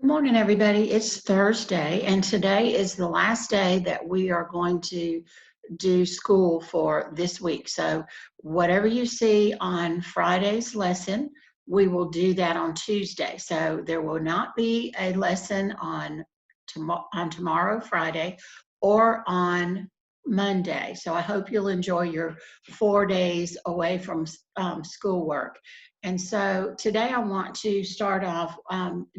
Good morning, everybody. It's Thursday, and today is the last day that we are going to do school for this week. So, whatever you see on Friday's lesson, we will do that on Tuesday. So, there will not be a lesson on tomorrow, Friday, or on Monday. So, I hope you'll enjoy your 4 days away from schoolwork. And so today I want to start off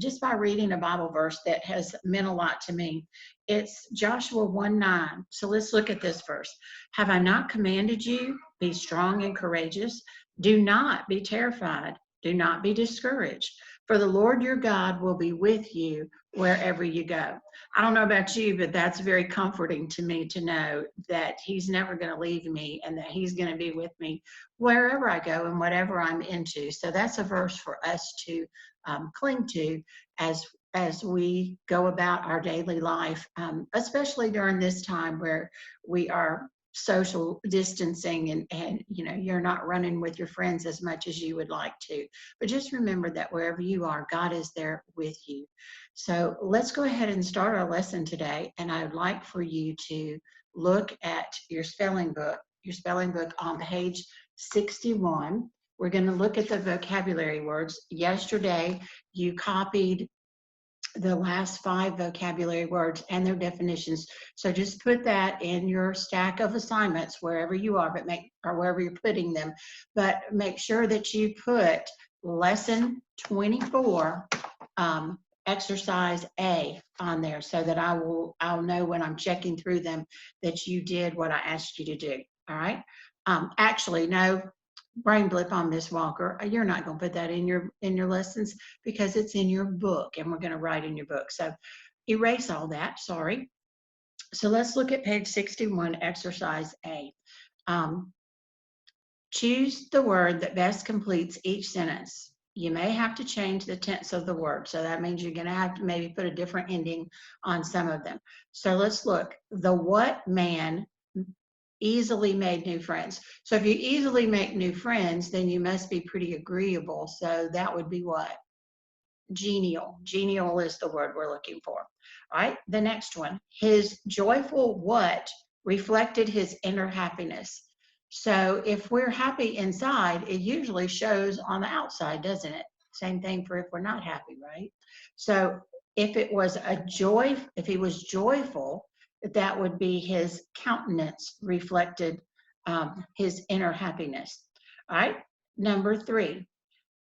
just by reading a Bible verse that has meant a lot to me. It's Joshua 1:9. So let's look at this verse. Have I not commanded you? Be strong and courageous. Do not be terrified. Do not be discouraged. For the Lord your God will be with you wherever you go. I don't know about you, but that's very comforting to me to know that He's never going to leave me and that He's going to be with me wherever I go and whatever I'm into. So that's a verse for us to cling to as we go about our daily life, especially during this time where we are social distancing and you're not running with your friends as much as you would like to. But just remember that wherever you are, God is there with you. So let's go ahead and start our lesson today. And I would like for you to look at your spelling book on page 61. We're going to look at the vocabulary words. Yesterday, you copied the last 5 vocabulary words and their definitions. So just put that in your stack of assignments wherever you are, or wherever you're putting them. But make sure that you put lesson 24, exercise A on there, so that I'll know when I'm checking through them that you did what I asked you to do. All right. Actually, no, brain blip on Miss Walker. You're not going to put that in your lessons because it's in your book, and we're going to write in your book. So erase all that. Sorry. So let's look at page 61, exercise A. Choose the word that best completes each sentence. You may have to change the tense of the word. So that means you're going to have to maybe put a different ending on some of them. So let's look. The what man easily made new friends. So if you easily make new friends, then you must be pretty agreeable. So that would be what? Genial. Genial is the word we're looking for. All right. The next one. His joyful what reflected his inner happiness. So if we're happy inside, it usually shows on the outside, doesn't it? Same thing for if we're not happy, right? So if it was if he was joyful, that would be his countenance reflected his inner happiness. All right. Number 3,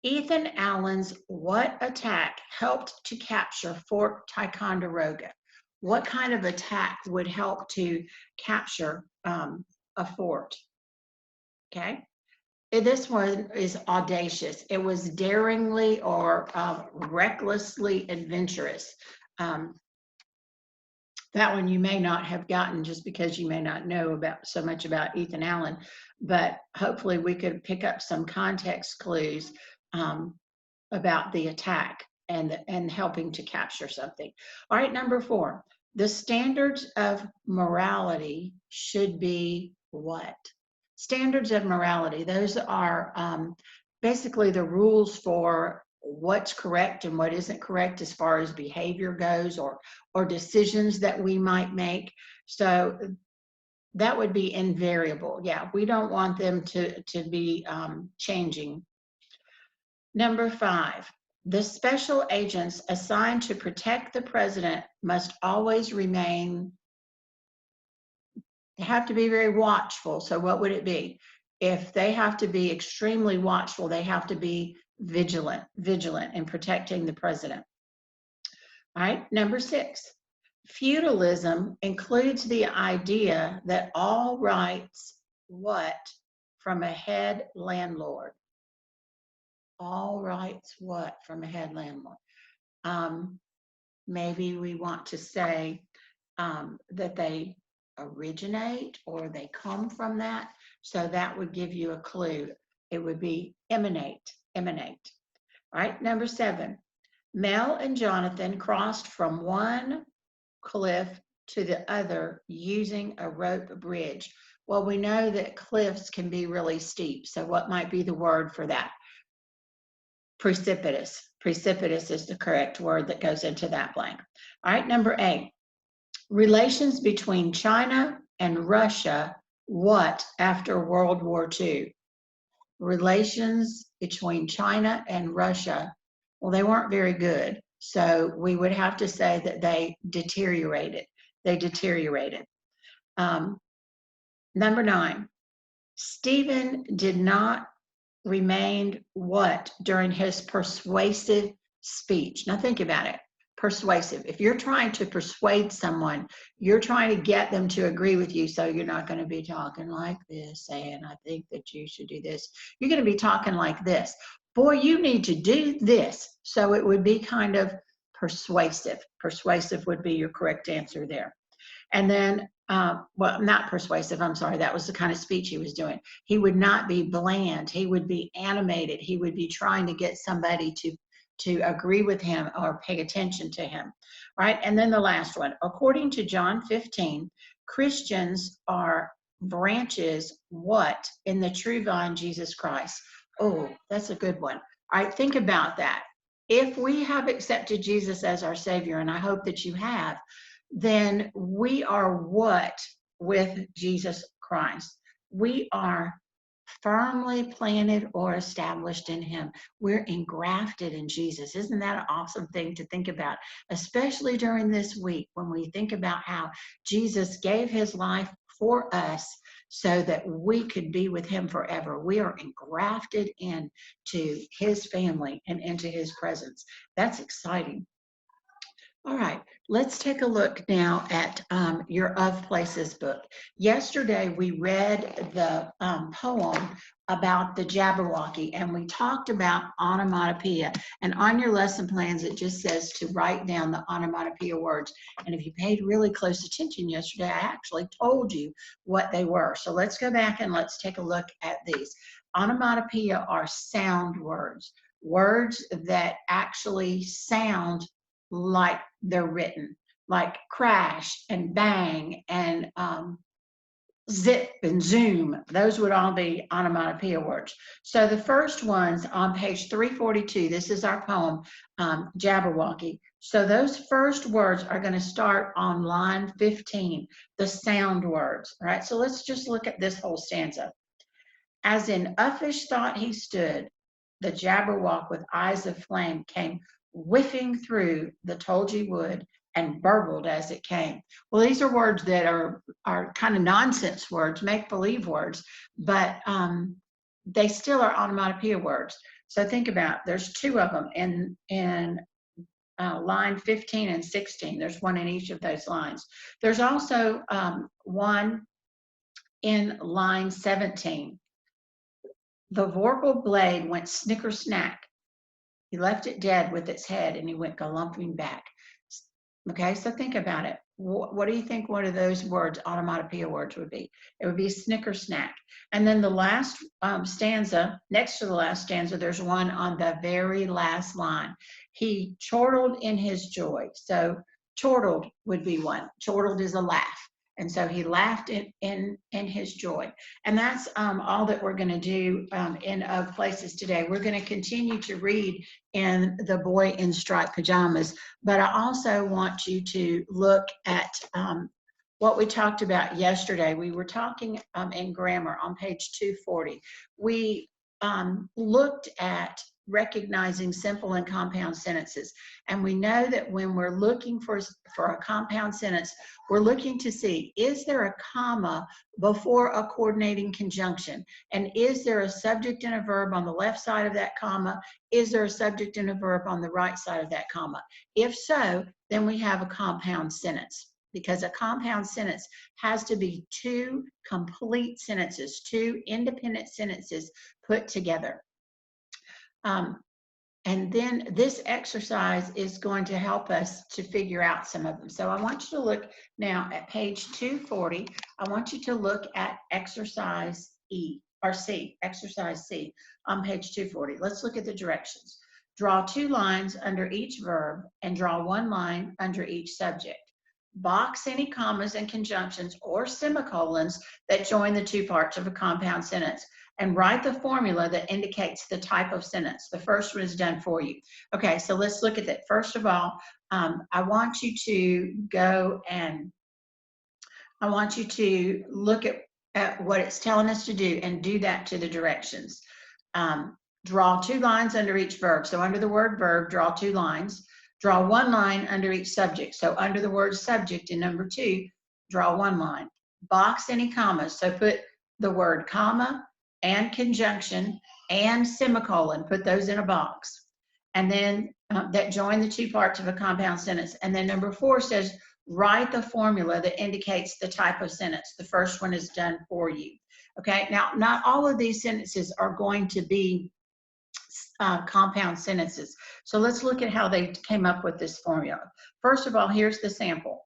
Ethan Allen's what attack helped to capture Fort Ticonderoga? What kind of attack would help to capture a fort? Okay. This one is audacious. It was daringly or recklessly adventurous. Um, that one you may not have gotten just because you may not know about so much about Ethan Allen, but hopefully we could pick up some context clues about the attack and helping to capture something. All right, number 4, the standards of morality should be what? Standards of morality, those are basically the rules for what's correct and what isn't correct as far as behavior goes, or decisions that we might make. So that would be invariable. Yeah, we don't want them to be changing. Number 5, the special agents assigned to protect the president must always remain, they have to be very watchful. So what would it be? If they have to be extremely watchful, they have to be vigilant in protecting the president. All right, number 6, feudalism includes the idea that all rights, what, from a head landlord? All rights, what, from a head landlord? Maybe we want to say that they originate or they come from that. So that would give you a clue. It would be emanate. All right, number 7, Mel and Jonathan crossed from one cliff to the other using a rope bridge. Well, we know that cliffs can be really steep. So what might be the word for that? Precipitous. Precipitous is the correct word that goes into that blank. All right, number 8. Relations between China and Russia, what after World War II? Relations between China and Russia, well, they weren't very good. So we would have to say that they deteriorated. They deteriorated. Number 9, Stephen did not remain what during his persuasive speech? Now think about it. Persuasive. If you're trying to persuade someone, you're trying to get them to agree with you. So you're not going to be talking like this, saying, I think that you should do this. You're going to be talking like this. Boy, you need to do this. So it would be kind of persuasive. Persuasive would be your correct answer there. And then, well, not persuasive, I'm sorry, that was the kind of speech he was doing. He would not be bland, he would be animated, he would be trying to get somebody to agree with him or pay attention to him, right? And then the last one, according to John 15, Christians are branches, what, in the true vine, Jesus Christ? Oh, that's a good one. All right, think about that. If we have accepted Jesus as our Savior, and I hope that you have, then we are what with Jesus Christ? We are firmly planted or established in him. We're engrafted in Jesus. Isn't that an awesome thing to think about? Especially during this week when we think about how Jesus gave his life for us so that we could be with him forever. We are engrafted into his family and into his presence. That's exciting. All right, let's take a look now at your Of Places book. Yesterday, we read the poem about the Jabberwocky, and we talked about onomatopoeia. And on your lesson plans, it just says to write down the onomatopoeia words. And if you paid really close attention yesterday, I actually told you what they were. So let's go back and let's take a look at these. Onomatopoeia are sound words, words that actually sound like they're written, like crash and bang and zip and zoom. Those would all be onomatopoeia words. So the first one's on page 342. This is our poem, Jabberwocky. So those first words are going to start on line 15, the sound words. All right, so let's just look at this whole stanza. As in uffish thought he stood, the Jabberwock with eyes of flame came whiffing through the tulgey wood and burbled as it came. Well, these are words that are kind of nonsense words, make-believe words, but they still are onomatopoeia words. So think about it. There's two of them in line 15 and 16. There's one in each of those lines. There's also one in line 17. The vorpal blade went snicker-snack. He left it dead with its head, and he went galumping back. Okay, so think about it. What do you think one of those words, onomatopoeia words, would be? It would be snicker-snack. And then the last stanza, next to the last stanza, there's one on the very last line. He chortled in his joy. So chortled would be one. Chortled is a laugh. And so he laughed in his joy. And that's all that we're going to do in Of Places today. We're going to continue to read in The Boy in Striped Pajamas, but I also want you to look at what we talked about yesterday. We were talking in grammar on page 240. We looked at recognizing simple and compound sentences. And we know that when we're looking for a compound sentence, we're looking to see, is there a comma before a coordinating conjunction? And is there a subject and a verb on the left side of that comma? Is there a subject and a verb on the right side of that comma? If so, then we have a compound sentence, because a compound sentence has to be two complete sentences, two independent sentences put together. And then this exercise is going to help us to figure out some of them. So I want you to look now at page 240. I want you to look at exercise C, exercise C on page 240. Let's look at the directions. Draw 2 lines under each verb and draw 1 line under each subject. Box any commas and conjunctions or semicolons that join the two parts of a compound sentence. and write the formula that indicates the type of sentence. The first one is done for you. Okay, so let's look at that. First of all, I want you to go and I want you to look at what it's telling us to do and do that to the directions. Draw 2 lines under each verb. So under the word verb, draw 2 lines. Draw 1 line under each subject. So under the word subject in number 2, draw 1 line. Box any commas. So put the word comma and conjunction and semicolon. Put those in a box. And then that join the 2 parts of a compound sentence. And then number 4 says, write the formula that indicates the type of sentence. The first one is done for you. Okay, now not all of these sentences are going to be compound sentences. So let's look at how they came up with this formula. First of all, here's the sample.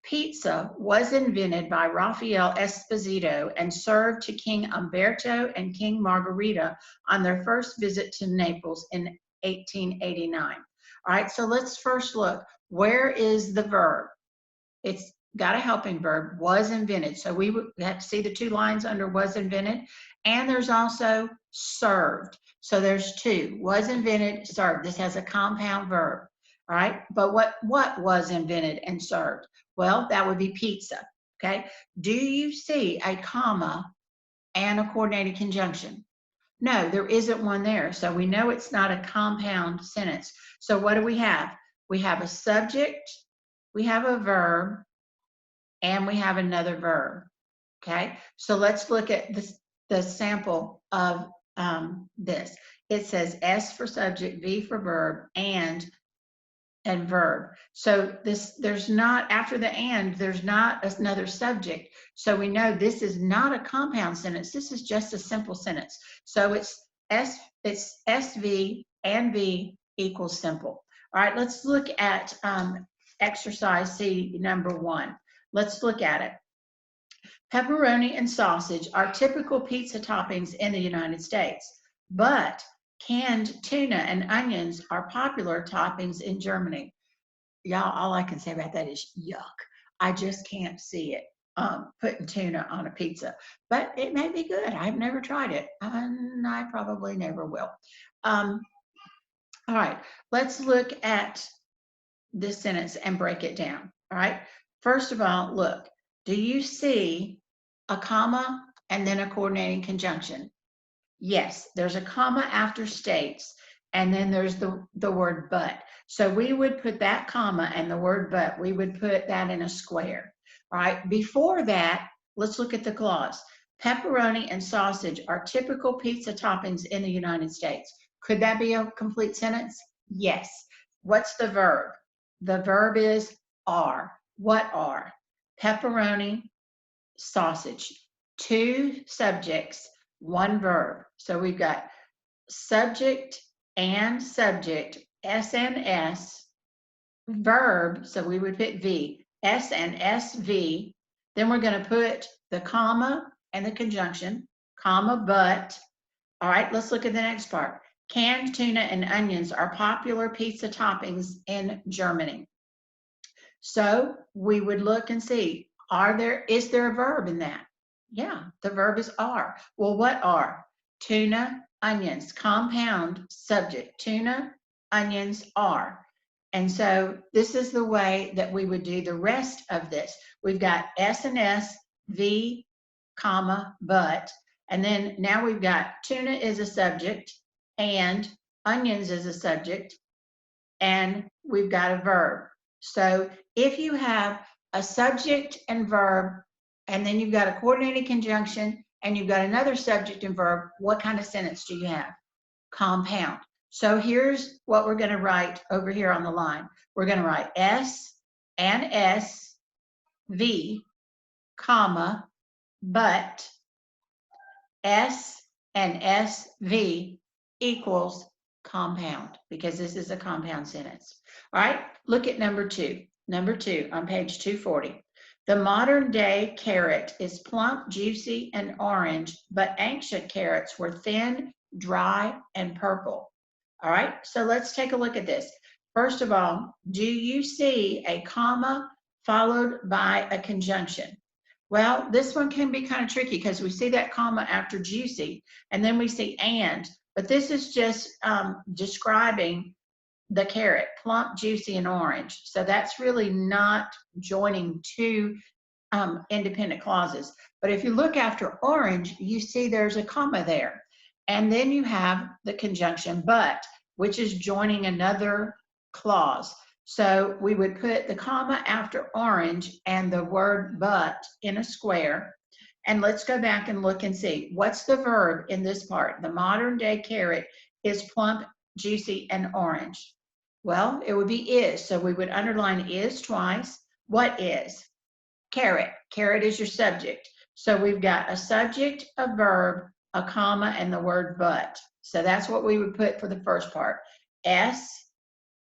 Pizza was invented by Rafael Esposito and served to King Umberto and King Margherita on their first visit to Naples in 1889. All right, so let's first look. Where is the verb? It's got a helping verb, was invented. So we would have to see the 2 lines under was invented. And there's also served. So there's 2, was invented, served. This has a compound verb, all right? But what was invented and served? Well, that would be pizza, okay? Do you see a comma and a coordinated conjunction? No, there isn't one there. So we know it's not a compound sentence. So what do we have? We have a subject, we have a verb, and we have another verb, okay? So let's look at this, the sample of this. It says S for subject, V for verb, and verb. So there's not, after the and, there's not another subject. So we know this is not a compound sentence. This is just a simple sentence. So it's SV and V equals simple. All right, let's look at exercise C number 1. Let's look at it. Pepperoni and sausage are typical pizza toppings in the United States, but canned tuna and onions are popular toppings in Germany. Y'all, all I can say about that is yuck. I just can't see it putting tuna on a pizza, but it may be good. I've never tried it, and I probably never will. All right, let's look at this sentence and break it down. All right, first of all, look, do you see a comma and then a coordinating conjunction? Yes, there's a comma after states, and then there's the word but. So we would put that comma and the word but, we would put that in a square. All right, before that, let's look at the clause. Pepperoni and sausage are typical pizza toppings in the United States. Could that be a complete sentence? Yes. What's the verb? The verb is are. What are? Pepperoni, sausage. 2 subjects, 1 verb. So we've got subject and subject, S and S, verb, so we would put V, S and SV. Then we're going to put the comma and the conjunction, comma, but. All right, let's look at the next part. Canned tuna and onions are popular pizza toppings in Germany. So we would look and see, is there a verb in that? Yeah, the verb is are. Well, what are? Tuna, onions, compound subject, tuna, onions, are. And so this is the way that we would do the rest of this. We've got S and S, V, comma, but, and then now we've got tuna is a subject and onions is a subject, and we've got a verb. So if you have a subject and verb, and then you've got a coordinated conjunction, and you've got another subject and verb, what kind of sentence do you have? Compound. So here's what we're going to write over here on the line. We're going to write S and S, V, comma, but S and SV equals compound, because this is a compound sentence. All right, look at number 2. Number 2 on page 240. The modern day carrot is plump, juicy, and orange, but ancient carrots were thin, dry, and purple. All right, so let's take a look at this. First of all, do you see a comma followed by a conjunction? Well, this one can be kind of tricky because we see that comma after juicy, and then we see and, but this is just describing the carrot, plump, juicy, and orange. So that's really not joining two independent clauses. But if you look after orange, you see there's a comma there. And then you have the conjunction but, which is joining another clause. So we would put the comma after orange and the word but in a square. And let's go back and look and see what's the verb in this part. The modern day carrot is plump, juicy, and orange. Well, it would be is. So we would underline is twice. What is? Carrot. Carrot is your subject. So we've got a subject, a verb, a comma, and the word but. So that's what we would put for the first part. S,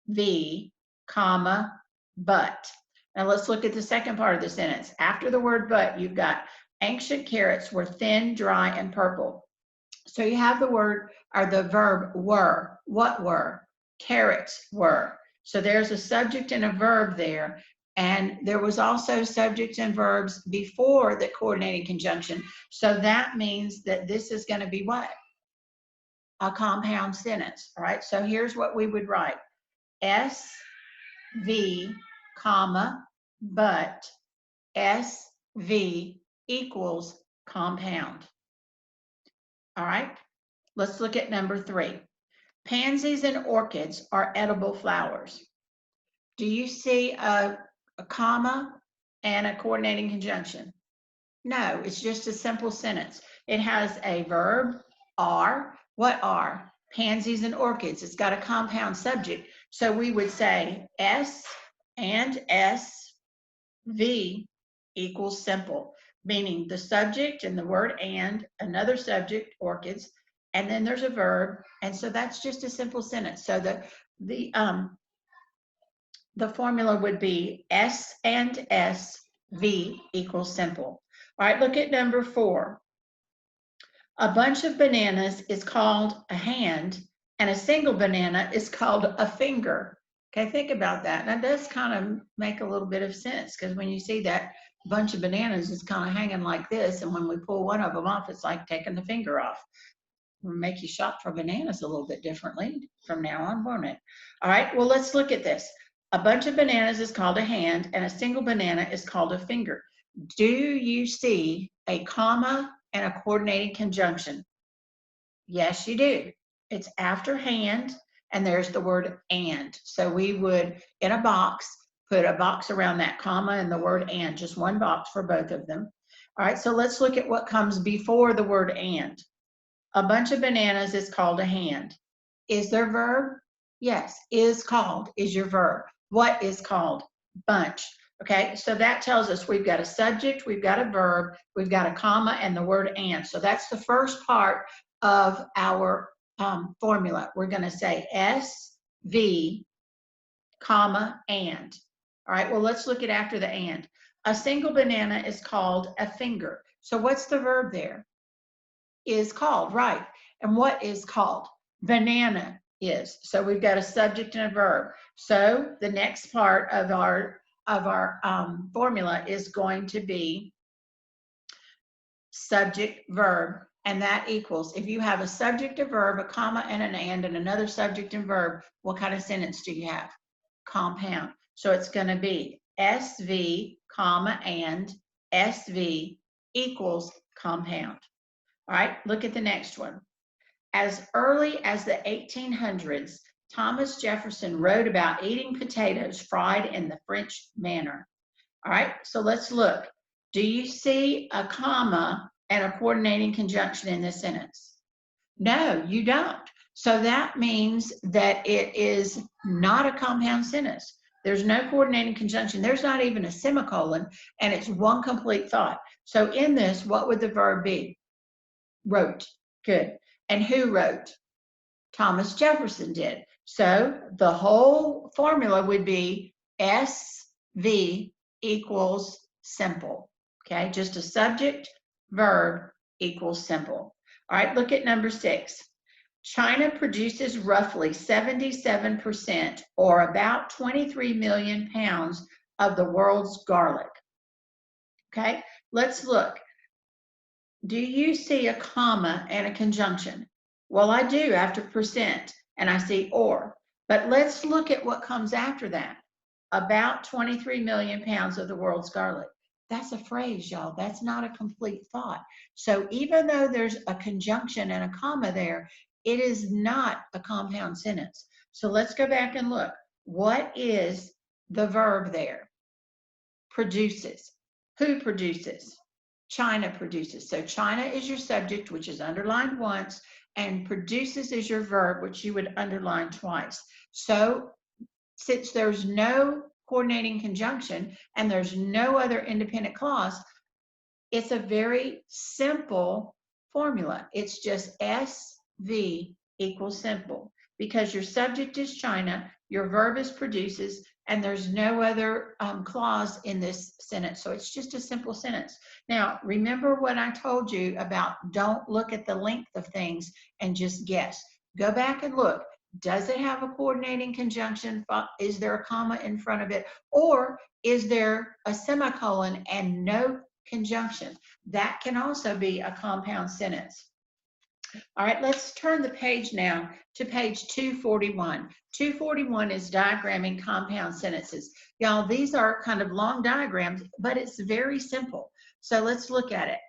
V, comma, but. Now let's look at the second part of the sentence. After the word but, you've got ancient carrots were thin, dry, and purple. So you have the word or the verb were. What were? Carrots were. So there's a subject and a verb there. And there was also subjects and verbs before the coordinating conjunction. So that means that this is going to be what? A compound sentence. All right. So here's what we would write. S, V, comma, but S, V equals compound. All right. Let's look at number 3. Pansies and orchids are edible flowers. Do you see a comma and a coordinating conjunction? No, it's just a simple sentence. It has a verb, are. What are? Pansies and orchids. It's got a compound subject. So we would say S and S, V equals simple, meaning the subject and the word and, another subject, orchids, and then there's a verb. And so that's just a simple sentence. So the formula would be S and S, V equals simple. All right, look at number 4. A bunch of bananas is called a hand, and a single banana is called a finger. Okay, think about that. That does kind of make a little bit of sense, because when you see that bunch of bananas is kind of hanging like this, and when we pull one of them off, it's like taking the finger off. Will make you shop for bananas a little bit differently from now on, won't it? All right, well, let's look at this. A bunch of bananas is called a hand, and a single banana is called a finger. Do you see a comma and a coordinating conjunction? Yes, you do. It's after hand, and there's the word and. So we would, in a box, put a box around that comma and the word and, just one box for both of them. All right, so let's look at what comes before the word and. A bunch of bananas is called a hand. Is there a verb? Yes, is called is your verb. What is called? Bunch. Okay, so that tells us we've got a subject, we've got a verb, we've got a comma, and the word and. So that's the first part of our formula. We're going to say S, V, comma, and. All right, well, let's look at after the and. A single banana is called a finger. So what's the verb there? Is called, right? And what is called? Banana is. So we've got a subject and a verb. So the next part of our formula is going to be subject verb, and that equals, if you have a subject, a verb, a comma, and an and another subject and verb, what kind of sentence do you have? Compound. So it's going to be SV, comma, and SV equals compound. All right, look at the next one. As early as the 1800s, Thomas Jefferson wrote about eating potatoes fried in the French manner. All right, so let's look. Do you see a comma and a coordinating conjunction in this sentence? No, you don't. So that means that it is not a compound sentence. There's no coordinating conjunction. There's not even a semicolon, and it's one complete thought. So in this, what would the verb be? Wrote. Good. And who wrote? Thomas Jefferson did. So the whole formula would be SV equals simple. Okay, just a subject, verb equals simple. All right, look at number 6. China produces roughly 77%, or about 23 million pounds of the world's garlic. Okay, let's look. Do you see a comma and a conjunction? Well, I do after percent, and I see or. But let's look at what comes after that. About 23 million pounds of the world's garlic. That's a phrase, y'all. That's not a complete thought. So even though there's a conjunction and a comma there, it is not a compound sentence. So let's go back and look. What is the verb there? Produces. Who produces? China produces. So China is your subject, which is underlined once, and produces is your verb, which you would underline twice. So since there's no coordinating conjunction and there's no other independent clause, it's a very simple formula. It's just SV equals simple, because your subject is China, your verb is produces, and there's no other clause in this sentence. So it's just a simple sentence. Now, remember what I told you about don't look at the length of things and just guess. Go back and look. Does it have a coordinating conjunction? Is there a comma in front of it? Or is there a semicolon and no conjunction? That can also be a compound sentence. All right, let's turn the page now to page 241. 241 is diagramming compound sentences. Y'all, these are kind of long diagrams, but it's very simple. So let's look at it.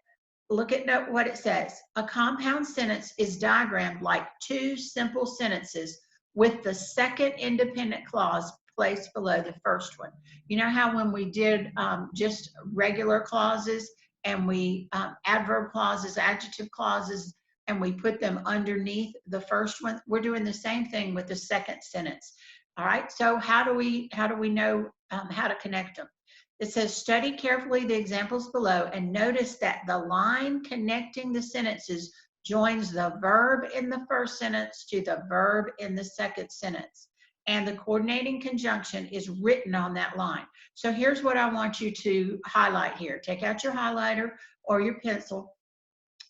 Look at what it says. A compound sentence is diagrammed like two simple sentences with the second independent clause placed below the first one. You know how when we did just regular clauses and we adverb clauses, adjective clauses, and we put them underneath the first one? We're doing the same thing with the second sentence. All right, so how do we know how to connect them? It says, study carefully the examples below and notice that the line connecting the sentences joins the verb in the first sentence to the verb in the second sentence. And the coordinating conjunction is written on that line. So here's what I want you to highlight here. Take out your highlighter or your pencil,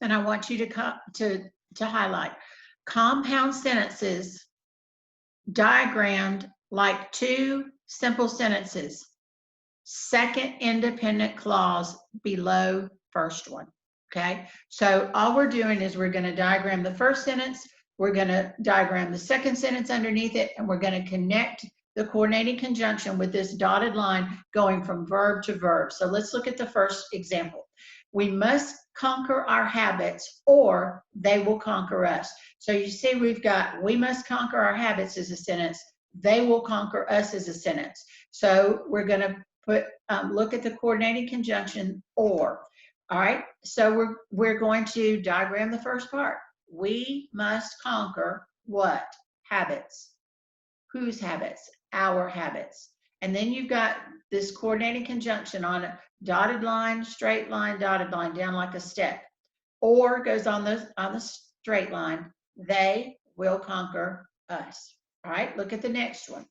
and I want you to highlight compound sentences diagrammed like two simple sentences. Second independent clause below first one. Okay, so all we're doing is we're going to diagram the first sentence, we're going to diagram the second sentence underneath it, and we're going to connect the coordinating conjunction with this dotted line going from verb to verb. So let's look at the first example. We must conquer our habits or they will conquer us. So you see we've got we must conquer our habits as a sentence, they will conquer us as a sentence. So we're going to look at the coordinating conjunction or. All right, so we're going to diagram the first part. We must conquer what? Habits. Whose habits? Our habits. And then you've got this coordinating conjunction on a dotted line, straight line, dotted line, down like a step. Or goes on the straight line. They will conquer us. All right, look at the next one.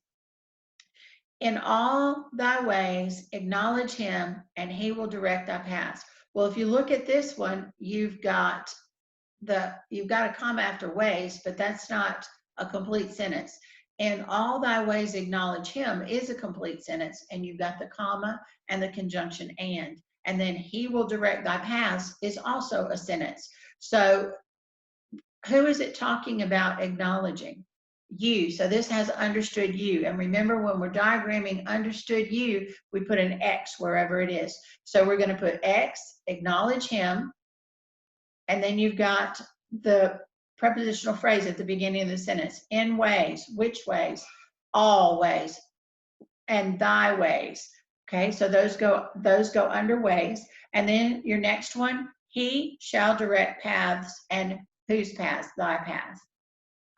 In all thy ways, acknowledge him, and he will direct thy paths. Well, if you look at this one, you've got a comma after ways, but that's not a complete sentence. In all thy ways, acknowledge him is a complete sentence, and you've got the comma and the conjunction and then he will direct thy paths is also a sentence. So who is it talking about acknowledging? You. So this has understood you. And remember, when we're diagramming understood you, we put an X wherever it is. So we're going to put X, acknowledge him, and then you've got the prepositional phrase at the beginning of the sentence. In ways, which ways? All ways, and thy ways. Okay, so those go under ways. And then your next one, he shall direct paths, and whose paths? Thy paths.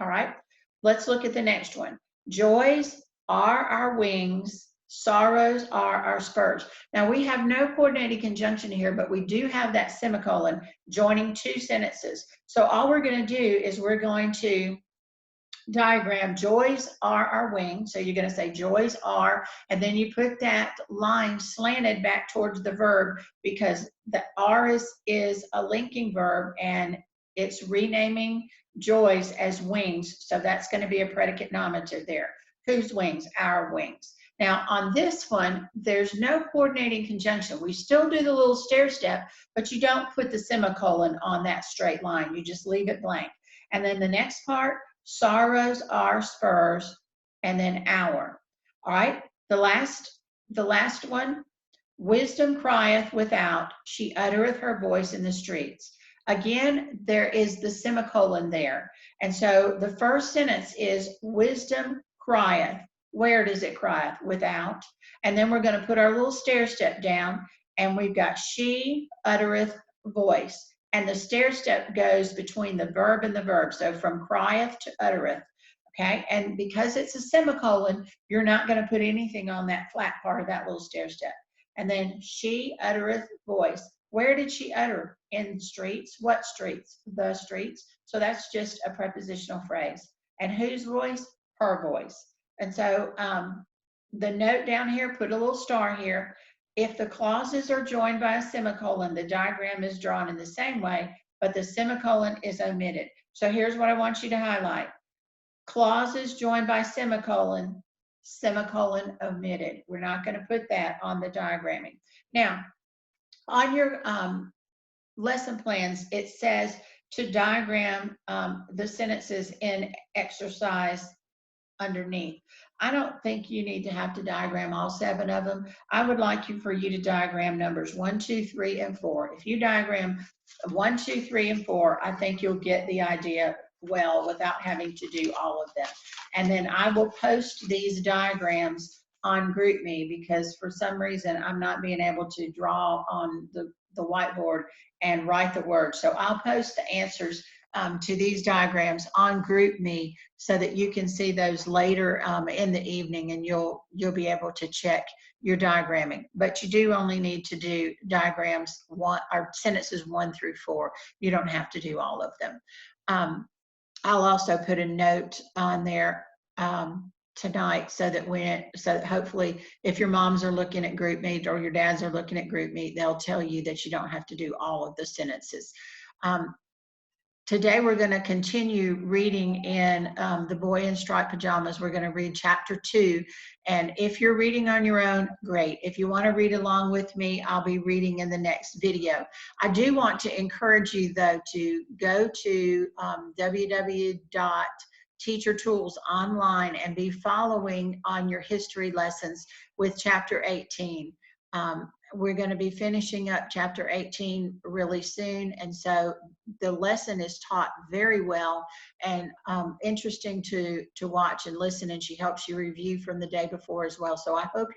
All right. Let's look at the next one. Joys are our wings, sorrows are our spurs. Now we have no coordinating conjunction here, but we do have that semicolon joining two sentences. So all we're going to do is we're going to diagram joys are our wings. So you're going to say joys are, and then you put that line slanted back towards the verb because the are is a linking verb and it's renaming joys as wings. So that's going to be a predicate nominative there. Whose wings? Our wings. Now on this one, there's no coordinating conjunction. We still do the little stair step, but you don't put the semicolon on that straight line. You just leave it blank. And then the next part, sorrows are spurs, and then hour. All right, the last one, wisdom crieth without, she uttereth her voice in the streets. Again, there is the semicolon there. And so the first sentence is wisdom crieth. Where does it crieth? Without. And then we're going to put our little stair step down, and we've got she uttereth voice. And the stair step goes between the verb and the verb. So from crieth to uttereth. Okay, and because it's a semicolon, you're not going to put anything on that flat part of that little stair step. And then she uttereth voice. Where did she utter? In the streets. What streets? The streets. So that's just a prepositional phrase. And whose voice? Her voice. And so the note down here, put a little star here. If the clauses are joined by a semicolon, the diagram is drawn in the same way, but the semicolon is omitted. So here's what I want you to highlight. Clauses joined by semicolon, semicolon omitted. We're not going to put that on the diagramming. Now, on your lesson plans, it says to diagram the sentences in exercise underneath. I don't think you need to have to diagram all 7 of them. I would like for you to diagram numbers 1, 2, 3, and 4. If you diagram 1, 2, 3, and 4, I think you'll get the idea well without having to do all of them. And then I will post these diagrams on GroupMe because for some reason I'm not being able to draw on the whiteboard and write the words. So I'll post the answers to these diagrams on GroupMe so that you can see those later in the evening, and you'll be able to check your diagramming. But you do only need to do diagrams sentences 1 through 4. You don't have to do all of them. I'll also put a note on there tonight so that hopefully if your moms are looking at GroupMe or your dads are looking at GroupMe, they'll tell you that you don't have to do all of the sentences. Today we're going to continue reading in The Boy in Striped Pajamas. We're going to read chapter 2. And if you're reading on your own, great. If you want to read along with me, I'll be reading in the next video. I do want to encourage you, though, to go to www.teachertools online and be following on your history lessons with chapter 18. We're going to be finishing up chapter 18 really soon, and so the lesson is taught very well and interesting to watch and listen, and she helps you review from the day before as well. So I hope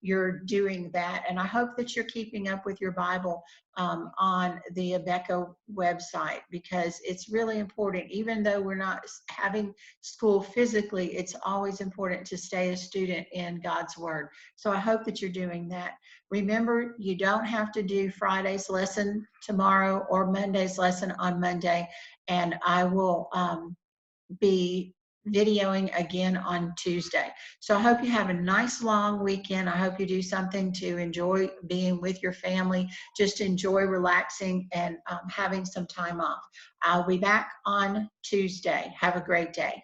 you're doing that, and I hope that you're keeping up with your Bible on the Abeka website, because it's really important. Even though we're not having school physically, it's always important to stay a student in God's Word. So I hope that you're doing that. Remember, you don't have to do Friday's lesson tomorrow or Monday's lesson on Monday, and I will be videoing again on Tuesday. So I hope you have a nice long weekend. I hope you do something to enjoy being with your family. Just enjoy relaxing and having some time off. I'll be back on Tuesday. Have a great day.